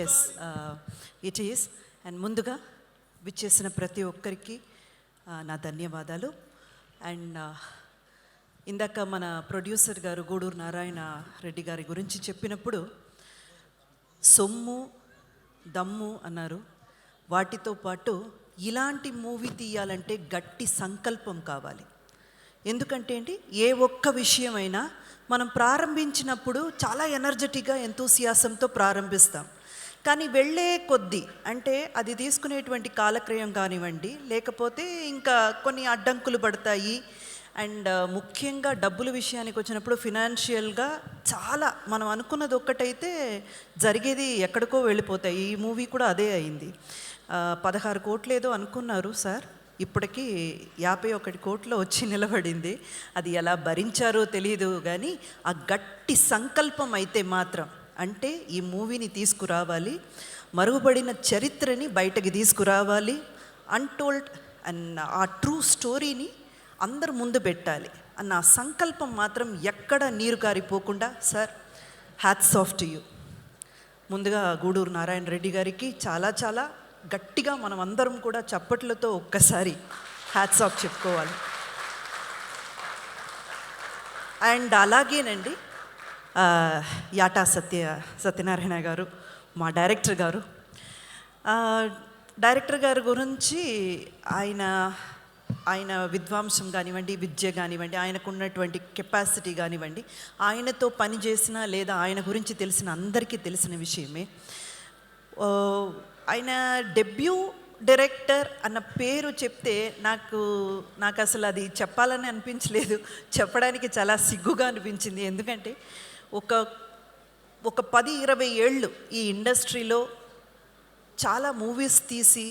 Yes, it is. And ముందుగా విచ్చేసిన ప్రతి ఒక్కరికి నా ధన్యవాదాలు. అండ్ ఇందాక మన ప్రొడ్యూసర్ గారు గూడూరు నారాయణ రెడ్డి గారి గురించి చెప్పినప్పుడు సొమ్ము దమ్ము అన్నారు. వాటితో పాటు ఇలాంటి మూవీ తీయాలంటే గట్టి సంకల్పం కావాలి. ఎందుకంటే ఏంటి, ఏ ఒక్క విషయమైనా మనం ప్రారంభించినప్పుడు చాలా ఎనర్జెటిక్గా ఎంతూసియాసంతో ప్రారంభిస్తాం. కానీ వెళ్ళే కొద్దీ అంటే అది తీసుకునేటువంటి కాలక్రయం కానివ్వండి, లేకపోతే ఇంకా కొన్ని అడ్డంకులు పడతాయి. అండ్ ముఖ్యంగా డబ్బుల విషయానికి వచ్చినప్పుడు ఫినాన్షియల్గా చాలా మనం అనుకున్నది ఒక్కటైతే జరిగేది ఎక్కడికో వెళ్ళిపోతాయి. ఈ మూవీ కూడా అదే అయింది. 16 కోట్లు ఏదో అనుకున్నారు సార్, ఇప్పటికీ 51 కోట్లు వచ్చి నిలబడింది. అది ఎలా భరించారో తెలియదు, కానీ ఆ గట్టి సంకల్పం అయితే మాత్రం, అంటే ఈ మూవీని తీసుకురావాలి, మరుగుపడిన చరిత్రని బయటకి తీసుకురావాలి, అన్టోల్డ్ అండ్ ఆ ట్రూ స్టోరీని అందరు ముందు పెట్టాలి అన్న సంకల్పం మాత్రం ఎక్కడ నీరు కారిపోకుండా, sir hats off to you. ముందుగా గూడూరు నారాయణ రెడ్డి గారికి చాలా చాలా గట్టిగా మనం అందరం కూడా చప్పట్లతో ఒక్కసారి హ్యాట్స్ ఆఫ్ చెప్పుకోవాలి. అండ్ అలాగేనండి యాటా సత్యనారాయణ గారు, మా డైరెక్టర్ గారు గురించి ఆయన విద్వాంసం కానివ్వండి, విద్య కానివ్వండి, ఆయనకు ఉన్నటువంటి కెపాసిటీ కానివ్వండి, ఆయనతో పనిచేసిన లేదా ఆయన గురించి తెలిసిన అందరికీ తెలిసిన విషయమే. ఆయన డెబ్యూ డైరెక్టర్ అన్న పేరు చెప్తే నాకు అసలు అది చెప్పాలని అనిపించలేదు, చెప్పడానికి చాలా సిగ్గుగా అనిపించింది. ఎందుకంటే ఒక 10-20 ఏళ్ళు ఈ ఇండస్ట్రీలో చాలా మూవీస్ తీసి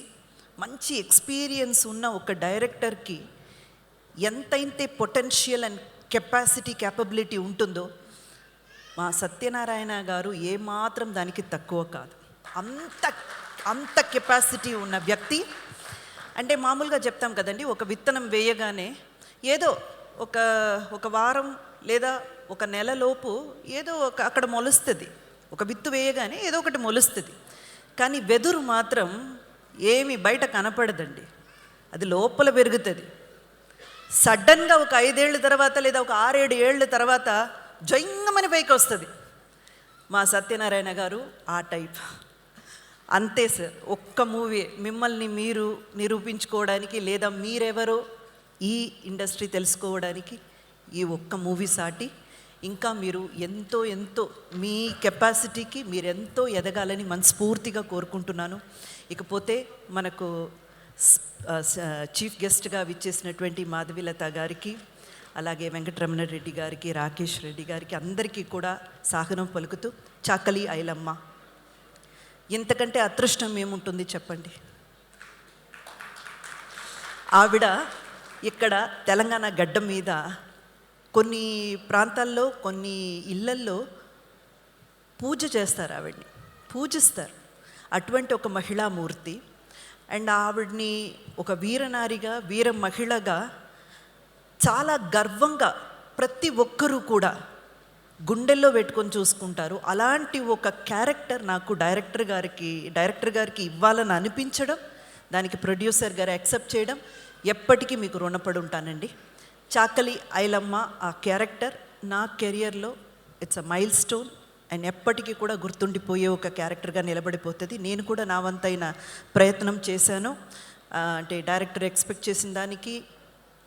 మంచి ఎక్స్పీరియన్స్ ఉన్న ఒక డైరెక్టర్కి ఎంతైతే పొటెన్షియల్ అండ్ క్యాపబిలిటీ ఉంటుందో మా సత్యనారాయణ గారు ఏమాత్రం దానికి తక్కువ కాదు. అంత కెపాసిటీ ఉన్న వ్యక్తి. అంటే మామూలుగా చెప్తాం కదండి, ఒక విత్తనం వేయగానే ఏదో ఒక వారం లేదా ఒక నెలలోపు ఏదో అక్కడ మొలుస్తుంది. ఒక విత్తు వేయగానే ఏదో ఒకటి మొలుస్తుంది. కానీ వెదురు మాత్రం ఏమి బయట కనపడదండి, అది లోపల పెరుగుతుంది. సడన్గా ఒక 5 ఏళ్ళ తర్వాత లేదా ఒక 6-7 ఏళ్ళ తర్వాత జొంగమని పైకి వస్తుంది. మా సత్యనారాయణ గారు ఆ టైప్. అంతే సార్, ఒక్క మూవీ మిమ్మల్ని మీరు నిరూపించుకోవడానికి లేదా మీరెవరో ఈ ఇండస్ట్రీ తెలుసుకోవడానికి ఈ ఒక్క మూవీ సాటి. ఇంకా మీరు ఎంతో మీ కెపాసిటీకి మీరు ఎంతో ఎదగాలని మనస్ఫూర్తిగా కోరుకుంటున్నాను. ఇకపోతే మనకు చీఫ్ గెస్ట్గా విచ్చేసినటువంటి మాధవీలత గారికి, అలాగే వెంకటరమణ రెడ్డి గారికి, రాకేష్ రెడ్డి గారికి అందరికీ కూడా సాగనం పలుకుతూ, చాకలి ఐలమ్మ ఇంతకంటే అదృష్టం ఏముంటుంది చెప్పండి. ఆవిడ ఇక్కడ తెలంగాణ గడ్డ మీద కొన్ని ప్రాంతాల్లో కొన్ని ఇళ్ళల్లో పూజ చేస్తారు, ఆవిడ్ని పూజిస్తారు. అటువంటి ఒక మహిళామూర్తి. అండ్ ఆవిడ్ని ఒక వీరనారిగా, వీర మహిళగా చాలా గర్వంగా ప్రతి ఒక్కరూ కూడా గుండెల్లో పెట్టుకొని చూసుకుంటారు. అలాంటి ఒక క్యారెక్టర్ నాకు డైరెక్టర్ గారికి ఇవ్వాలని అనిపించడం, దానికి ప్రొడ్యూసర్ గారు యాక్సెప్ట్ చేయడం, ఎప్పటికీ మీకు రుణపడి ఉంటానండి. చాకలి ఐలమ్మ ఆ క్యారెక్టర్ నా కెరియర్లో it's a mile stone and ఎప్పటికీ కూడా గుర్తుండిపోయే ఒక క్యారెక్టర్గా నిలబడిపోతుంది. నేను కూడా నా వంతైన ప్రయత్నం చేశాను. అంటే డైరెక్టర్ ఎక్స్పెక్ట్ చేసిన దానికి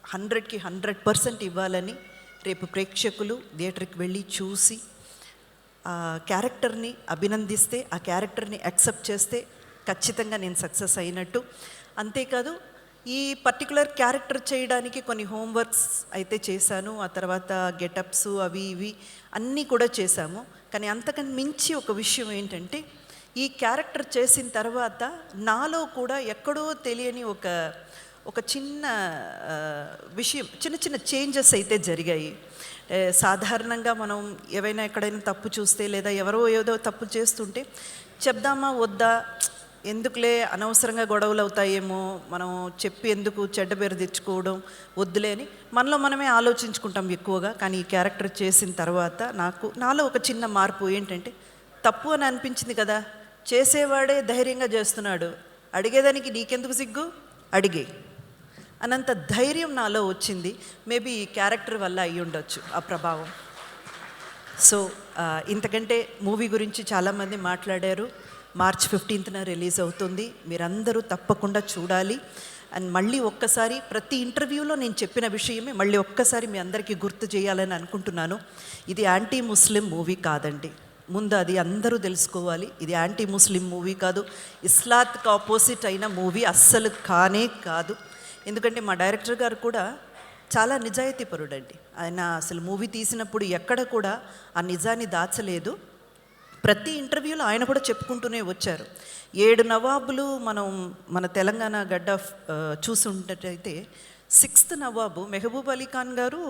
100కి 100% ఇవ్వాలని. రేపు ప్రేక్షకులు థియేటర్కి వెళ్ళి చూసి ఆ క్యారెక్టర్ని అభినందిస్తే, ఆ క్యారెక్టర్ని యాక్సెప్ట్ చేస్తే ఖచ్చితంగా నేను సక్సెస్ అయినట్టు. అంతేకాదు, ఈ పర్టికులర్ క్యారెక్టర్ చేయడానికి కొన్ని హోంవర్క్స్ అయితే చేశాను. ఆ తర్వాత గెటప్స్ అవి ఇవి అన్నీ కూడా చేశాము. కానీ అంతకన్నా మించి ఒక విషయం ఏంటంటే, ఈ క్యారెక్టర్ చేసిన తర్వాత నాలో కూడా ఎక్కడో తెలియని ఒక చిన్న విషయం, చిన్న చేంజెస్ అయితే జరిగాయి. సాధారణంగా మనం ఏవైనా ఎక్కడైనా తప్పు చూస్తే లేదా ఎవరో ఏదో తప్పు చేస్తుంటే చెప్దామా వద్దా, ఎందుకులే అనవసరంగా గొడవలు అవుతాయేమో, మనం చెప్పి ఎందుకు చెడ్డ పేరు తెచ్చుకోవడం, వద్దులే అని మనలో మనమే ఆలోచించుకుంటాం ఎక్కువగా. కానీ ఈ క్యారెక్టర్ చేసిన తర్వాత నాలో ఒక చిన్న మార్పు ఏంటంటే, తప్పు అని అనిపించింది కదా, చేసేవాడే ధైర్యంగా చేస్తున్నాడు, అడిగేదానికి నీకెందుకు సిగ్గు, అడిగే అన్నంత ధైర్యం నాలో వచ్చింది. మేబీ ఈ క్యారెక్టర్ వల్ల అయ్యి ఉండొచ్చు ఆ ప్రభావం. సో ఇంతకంటే మూవీ గురించి చాలామంది మాట్లాడారు. మార్చ్ 15న రిలీజ్ అవుతుంది, మీరందరూ తప్పకుండా చూడాలి. అండ్ మళ్ళీ ఒక్కసారి ప్రతి ఇంటర్వ్యూలో నేను చెప్పిన విషయమే మళ్ళీ ఒక్కసారి మీ అందరికీ గుర్తు చేయాలని అనుకుంటున్నాను. ఇది యాంటీ ముస్లిం మూవీ కాదండి, ముందు అది అందరూ తెలుసుకోవాలి. ఇది యాంటీ ముస్లిం మూవీ కాదు, ఇస్లాత్కి ఆపోజిట్ అయిన మూవీ అస్సలు కానే కాదు. ఎందుకంటే మా డైరెక్టర్ గారు కూడా చాలా నిజాయితీపరుడండి. ఆయన అసలు మూవీ తీసినప్పుడు ఎక్కడ కూడా ఆ నిజాన్ని దాచలేదు. ప్రతి ఇంటర్వ్యూలో ఆయన కూడా చెప్పుకుంటూనే వచ్చారు. 7 నవాబులు మన తెలంగాణ గడ్డ చూసుంటట్టయితే 6th నవాబు మెహబూబ్ అలీ ఖాన్ గారు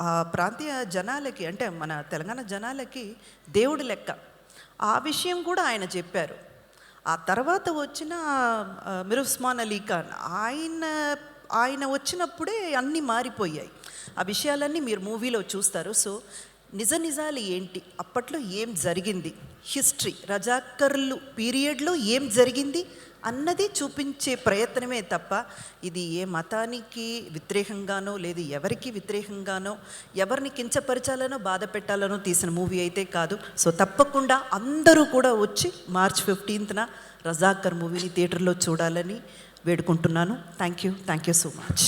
ఆ ప్రాంతీయ జనాలకి, అంటే మన తెలంగాణ జనాలకి దేవుడి లెక్క. ఆ విషయం కూడా ఆయన చెప్పారు. ఆ తర్వాత వచ్చిన మీర్ ఉస్మాన్ అలీ ఖాన్, ఆయన వచ్చినప్పుడే అన్నీ మారిపోయాయి. ఆ విషయాలన్నీ మీరు మూవీలో చూస్తారు. సో నిజాలు ఏంటి, అప్పట్లో ఏం జరిగింది, హిస్టరీ రజాకర్లు పీరియడ్లో ఏం జరిగింది అన్నది చూపించే ప్రయత్నమే తప్ప ఇది ఏ మతానికి వ్యతిరేకంగానో లేదు ఎవరికి వ్యతిరేకంగానో ఎవరిని కించపరచాలనో బాధ పెట్టాలనో తీసిన మూవీ అయితే కాదు. సో తప్పకుండా అందరూ కూడా వచ్చి మార్చ్ 15న రజాకర్ మూవీని థియేటర్లో చూడాలని వేడుకుంటున్నాను. Thank you so much.